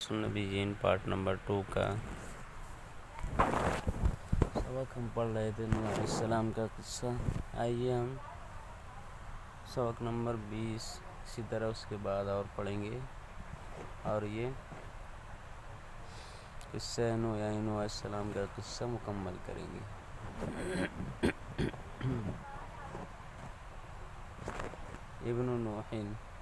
النبیین part number 2 کا سبق ہم پڑھ رہے تھے نوح علیہ السلام کا قصہ۔ آئیے ہم سبق نمبر 20 اسی طرح اس کے بعد اور پڑھیں گے، اور یہ قصہ نوح یعنی نوح علیہ السلام کا قصہ مکمل کریں گے۔ ابن نوح،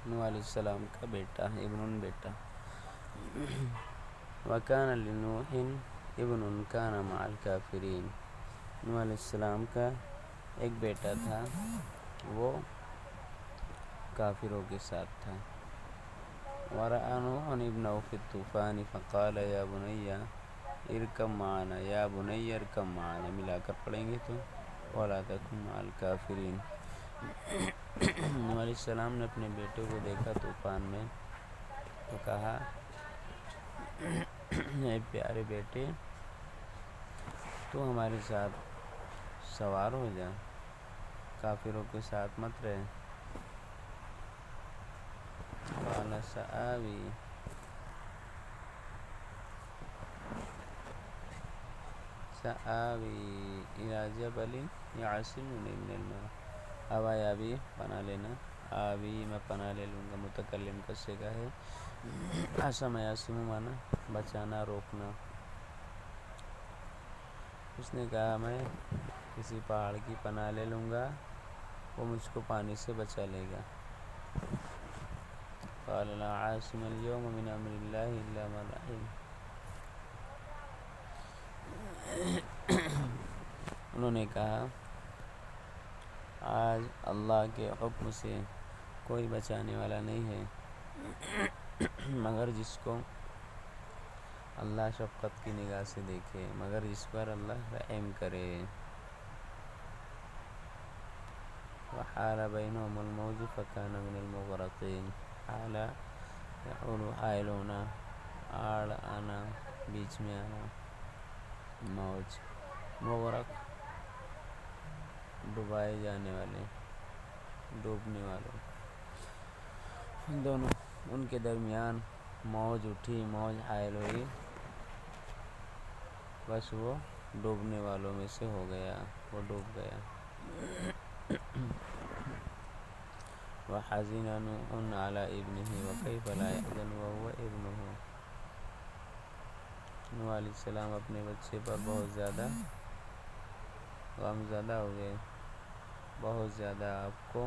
نوح علیہ السلام کا بیٹا، بیٹا۔ وَكَانَ لِنُوحٍ ابْنٌ كَانَ مَعَ الْكَافِرِينَ، نوح علیہ السلام کا ایک بیٹا تھا، وہ کافروں کے ساتھ تھا۔ وَرَأَىٰ نُوحٌ ابْنَهُ فِي الطُّوفَانِ فَقَالَ يَا بُنَيَّ ارْكَب مَّعَنَا، یا بنی ارْكَب مَّعَنَا ملا کر پڑھیں گے تو وَلَا تَكُن مَّعَ الْكَافِرِينَ۔ نوح علیہ السلام نے اپنے بیٹے کو دیکھا طوفان میں تو کہا، اے پیارے بیٹے، تو ہمارے ساتھ سوار ہو جا، کافروں کے ساتھ مت رہے۔ قال سآوی الی جبل یعصمنی من الماء، ہوا یا بھی پناہ لینا، آوی میں پناہ لے لوں گا، متکلم کا صیغہ ہے۔ عصم یعصم مانا بچانا، روکنا۔ اس نے کہا میں کسی پہاڑ کی پناہ لے لوں گا، وہ مجھ کو پانی سے بچا لے گا۔ قال لا عاصم اليوم من امر اللہ الا من رحم، انہوں نے کہا آج اللہ کے حکم سے کوئی بچانے والا نہیں ہے مگر جس کو اللہ شفقت کی نگاہ سے دیکھے، مگر جس پر اللہ رحم کرے۔ وحال بینہم الموج فکان من المغرقین، حال یحول حائل ہونا، آڑ آنا، بیچ میں آنا، موج، مغرق ڈبائے جانے والے، ڈوبنے والوں، دونوں ان کے درمیان موج اٹھی، موج حائل ہوئی، بس وہ ڈوبنے والوں میں سے ہو گیا، وہ ڈوب گیا۔ وحزن نوح علی ابنہ وکیف لا یحزن وہو ابنہ، نوح علیہ السلام اپنے بچے پر بہت زیادہ غمزدہ ہوئے، بہت زیادہ آپ کو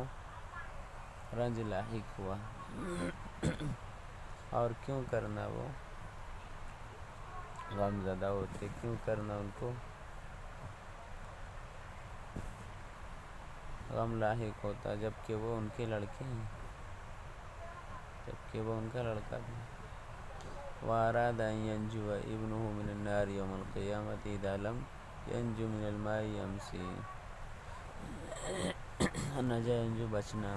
رنج لاحق ہوا۔ اور کیوں کرنا وہ غمزدہ ہوتے، کیوں کرنا ان کو غم لاحق ہوتا، جبکہ وہ ان کے لڑکے ہیں، جبکہ وہ ان کا لڑکا تھا۔ وَأَرَادَ أَن يَنْجُوَ ابْنُهُ مِنَ النَّارِ يَوْمَ الْقِيَامَةِ إِذَا لَمْ يَنْجُ مِنَ الْمَاءِ يَمْشِي، نجا ینجو بچنا،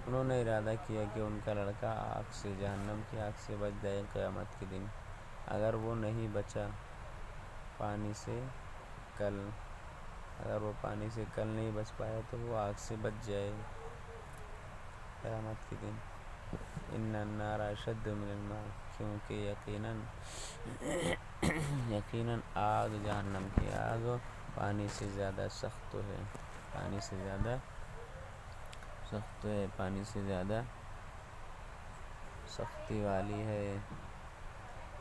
انہوں نے ارادہ کیا کہ ان کا لڑکا آگ سے، جہنم کی آگ سے بچ جائے قیامت کے دن۔ اگر وہ نہیں بچا پانی سے کل، اگر وہ پانی سے کل نہیں بچ پایا تو وہ آگ سے بچ جائے قیامت کے دن۔ ان النار اشد من الماء، کیونکہ یقیناً آگ، جہنم کی آگ پانی سے زیادہ سخت ہے، پانی سے زیادہ سخت ہے، پانی سے زیادہ سختی والی ہے۔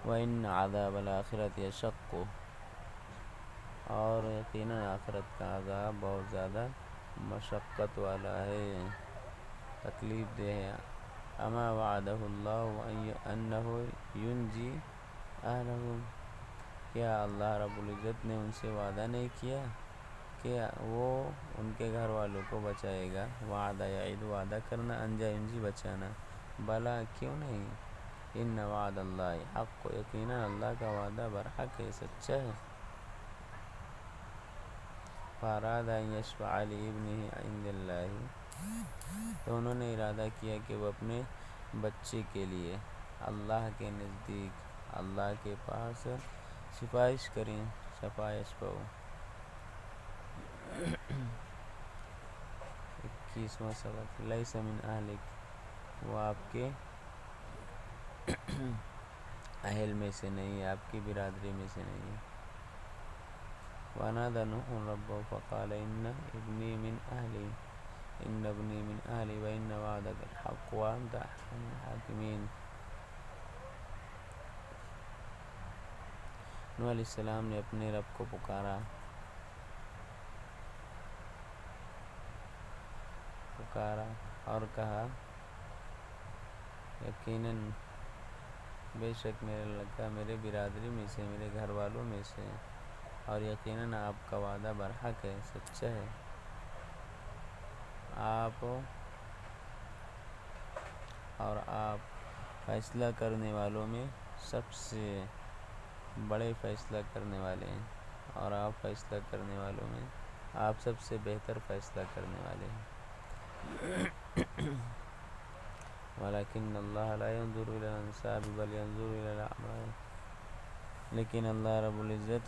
وَإِنَّ عَذَابَ الْآخِرَةِ أَشَقُّ، اور یقیناً آخرت کا عذاب بہت زیادہ مشقت والا ہے، تکلیف دہ ہے۔ اما وعدہ اللہ انہ ینجی اہلہ، کیا اللہ رب العزت نے ان سے وعدہ نہیں کیا کہ وہ ان کے گھر والوں کو بچائے گا؟ وعدہ یعید، وعدہ کرنا، انجا ینجی بچانا، بلا کیوں نہیں، ان وعد اللہ حق، یقیناً اللہ کا وعدہ برحق ہے، سچا ہے۔ فاراد ان یشفع لابنہ عند اللہ، تو انہوں نے ارادہ کیا کہ وہ اپنے بچے کے لیے اللہ کے نزدیک، اللہ کے پاس سفارش کریں، شفاع یشفع۔ 21واں سبق، لیس من اہلک، وہ آپ کے اہل میں سے نہیں ہے، آپ کی برادری میں سے نہیں ہے۔ وَنَادَى نُوحٌ رَبَّهُ فَقَالَ إِنَّ ابْنِي مِنْ أَهْلِي وَإِنَّ وَعْدَكَ الْحَقُّ وَأَنْتَ أَحْكَمُ الْحَاكِمِينَ۔ نوح علیہ السلام نے اپنے رب کو پکارا اور کہا، یقیناً بے شک میرا لڑکا میرے برادری میں سے، میرے گھر والوں میں سے ہے، اور یقیناً آپ کا وعدہ برحق ہے، سچا ہے۔ آپ فیصلہ کرنے والوں میں سب سے بڑے فیصلہ کرنے والے ہیں، اور آپ فیصلہ کرنے والوں میں آپ سب سے بہتر فیصلہ کرنے والے ہیں۔ وَلَكِنَّ اللَّهَ لَا يَنظُرُ إِلَى الْأَجْسَامِ بَلْ يَنظُرُ إِلَى الْأَعْمَالِ، لیکن اللہ رب العزت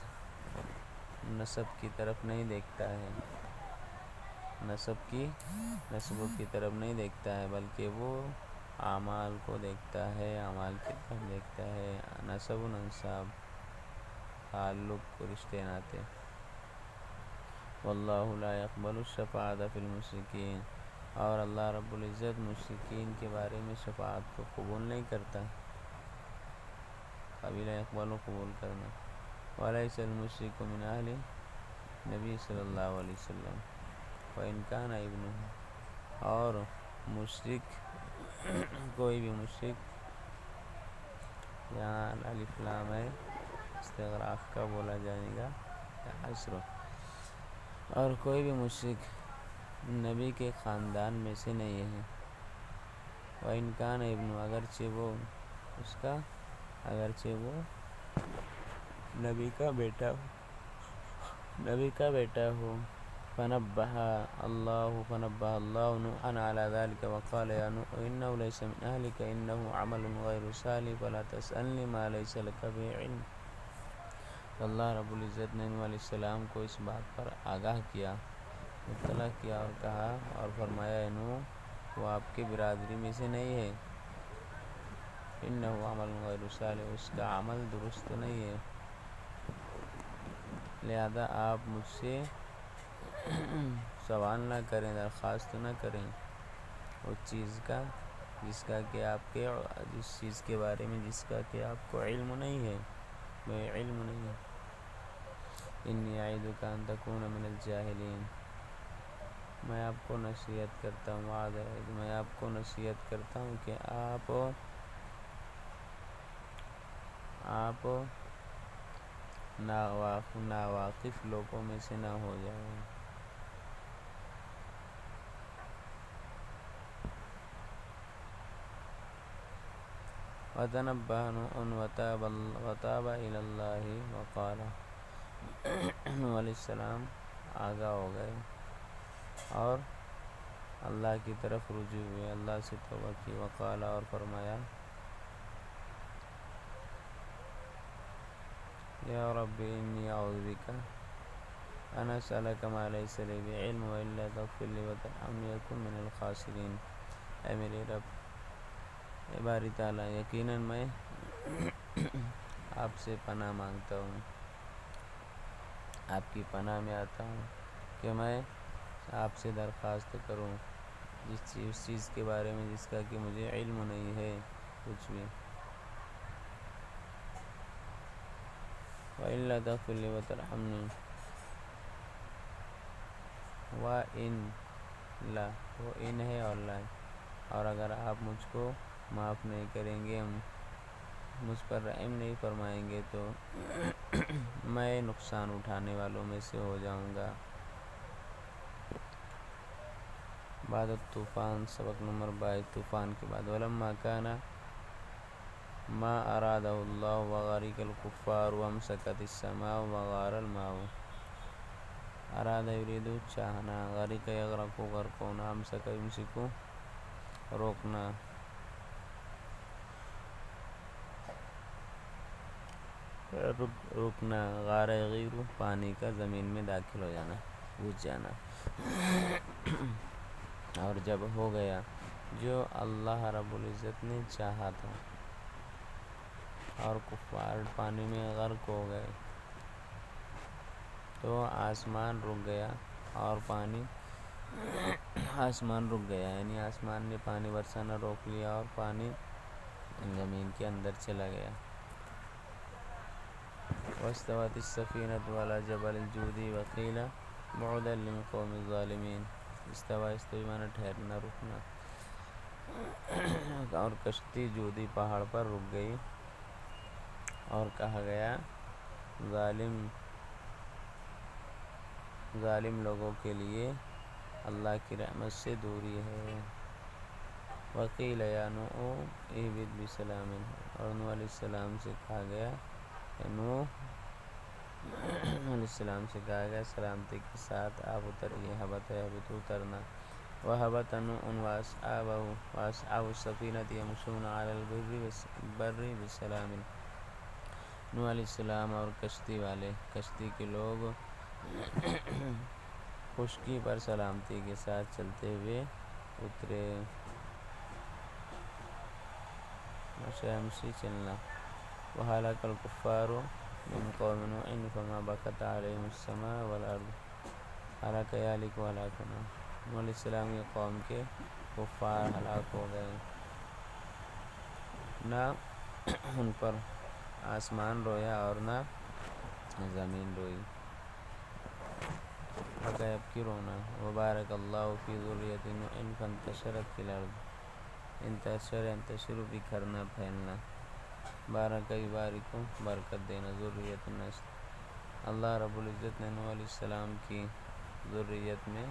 نسب کی طرف نہیں دیکھتا ہے، نسبوں کی طرف نہیں دیکھتا ہے، بلکہ وہ اعمال کو دیکھتا ہے، اعمال کی طرف دیکھتا ہے، نسب و انساب، تعلق، رشتے ناتے۔ وَاللَّهُ لَا يَقْبَلُ الشَّفَاعَةَ فِي الْمُشْرِكِينَ، اور اللہ رب العزت مشرکین کے بارے میں شفاعت کو قبول نہیں کرتا، قابل اقبال و قبول کرنا۔ وَلَيْسَ الْمُشْرِكُ مِنْ أَهْلِ نبی صلی اللہ علیہ وسلم وَإِنْ كَانَ ابْنُهُ، اور کوئی بھی مشرک، یہاں الف لام ہے استغراق کا بولا جائے گا، حسر، اور کوئی بھی مشرک نبی کے خاندان میں سے نہیں ہے۔ وَإِنْ كَانَ ابْنُهُ، اگرچہ وہ نبی کا بیٹا ہو۔ فنبہ اللہ نوحا علی ذلك وقال یا نوح انه ليس من اهلك انه عمل غیر صالح فلا تسألنی ما ليس لك به علم۔ اللہ رب العزت نے نوح علیہ السلام کو اس بات پر آگاہ کیا، مطلع کیا، اور کہا اور فرمایا، اے نوح، وہ آپ کی برادری میں سے نہیں ہے، انه عمل غیر صالح، اس کا عمل درست نہیں ہے، لہذا آپ مجھ سے سوال نہ کریں، درخواست نہ کریں اس چیز کا جس چیز کے بارے میں جس کا کہ آپ کو علم نہیں ہے، میں علم نہیں ہے۔ انی اعیذک ان تکون من الجاہلین، میں آپ کو نصیحت کرتا ہوں کہ آپ ناواقف لوگوں میں سے نہ ہو جائیں۔ وَتَنَبَّهَ نُوحٌ وَتَابَ إِلَى اللَّهِ وَقَالَ، نوح علیہ السلام آگاہ ہو گئے اور اللہ کی طرف رجوع ہوئے، اللہ سے توبہ کی، وقال، اور فرمایا، یا رب انی اعوذ بک ان اسألک ما لیس لی بعلم والا تغفر لی وترحمنی اکن من الخاسرین۔ اے میرے رب، اے باری تعالیٰ، یقیناً میں آپ سے پناہ مانگتا ہوں، آپ کی پناہ میں آتا ہوں کہ میں آپ سے درخواست کروں اس چیز کے بارے میں جس کا کہ مجھے علم نہیں ہے کچھ بھی، وَإِلَّا تَغْفِرْ لِي وَتَرْحَمْنِي، وَإِن وہ ان ہے اور لا، اور اگر آپ مجھ کو معاف نہیں کریں گے، مجھ پر رحم نہیں فرمائیں گے تو میں نقصان اٹھانے والوں میں سے ہو جاؤں گا۔ بعد الطوفان، سبق نمبر 22، طوفان کے بعد، وَلَمَّا كَانَ مَا أَرَادَهُ اللَّهُ وَغَرِقَ الْكُفَّارُ وَأَمْسَكَتِ السَّمَاءُ وَغَارَ الْمَاءُ۔ اراد یرید چاہنا، غرق یغرق غرق ہونا، امسک یمسک روکنا، رکنا، غار یغیر پانی کا زمین میں داخل ہو جانا، گھس جانا، اور جب ہو گیا جو اللہ رب العزت نے چاہا تھا، اور کفار پانی میں غرق ہو گئے تو آسمان رک گیا اور پانی آسمان رک گیا، یعنی آسمان نے پانی برسانا روک لیا اور پانی زمین کے اندر چلا گیا۔ واستوت السفینۃ علی جبل الجودی وقیل بعدا للقوم الظالمین۔ استوی معنی ٹھہرنا، رکنا، اور کشتی جودی پہاڑ پر رک گئی اور کہا گیا ظالم لوگوں کے لیے اللہ کی رحمت سے دوری ہے۔ وقیل یا نوح اہبط بسلام، اور نوح علیہ السلام سے کہا گیا سلامتی کے ساتھ آپ اتریے، ہبط ہے ہبط اترنا۔ وہبط نوح واصحاب السفینۃ یمشون علی البر بسلام۔ نوح علیہ السلام اور کشتی کے لوگ خشکی پر سلامتی کے ساتھ چلتے ہوئے اترے۔ مشی چلنا۔ وَهَلَكَ الْكُفَّارُ مِنْ قَوْمِ نُوحٍ فَمَا بَكَتْ عَلَيْهِمُ السَّمَاءُ وَالْأَرْضُ هَلَكَ يَهْلِكُ هَلَاكًا۔ نوح علیہ السلام کی قوم کے کفار ہلاک ہو گئے، نہ ان پر آسمان رویا اور نہ زمین روئی، بقى يبكي رونا۔ وبارك الله في ذرية نوح فانتشرت في الأرض۔ ينتشر بکھرنا، پھیلنا۔ بارک یبارک، برکت دینا، ذریت نسل۔ اللہ رب العزت نے نوح علیہ السلام کی ذریت میں،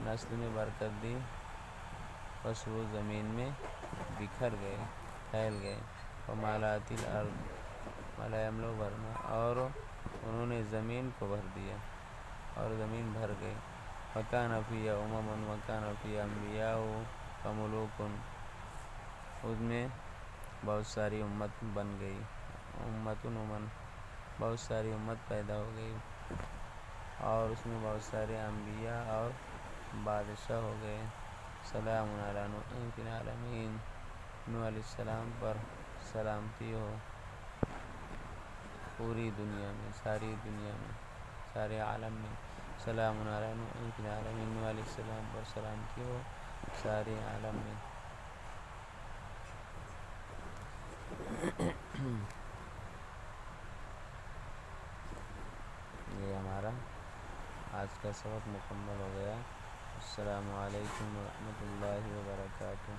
نسل میں برکت دی، پس وہ زمین میں بکھر گئے، پھیل گئے۔ وملأت الارض، ملا یملأ بھرنا، اور انہوں نے زمین کو بھر دیا اور زمین بھر گئی۔ وکان فیہا امم وکان فیہا انبیاء وملوک، اس میں بہت ساری امت بن گئی، بہت ساری امت پیدا ہو گئی، اور اس میں بہت سارے انبیاء اور بادشاہ ہو گئے۔ سلام علی نوح فی العالمین، نوح علیہ السلام پر سلامتی ہو پوری دنیا میں، ساری دنیا میں، سارے عالم میں۔ سلام علی نوح فی العالمین، نوح علیہ السلام پر سلامتی ہو سارے عالم میں۔ یہ ہمارا آج کا سبق مکمل ہو گیا۔ السلام علیکم ورحمۃ اللہ وبرکاتہ۔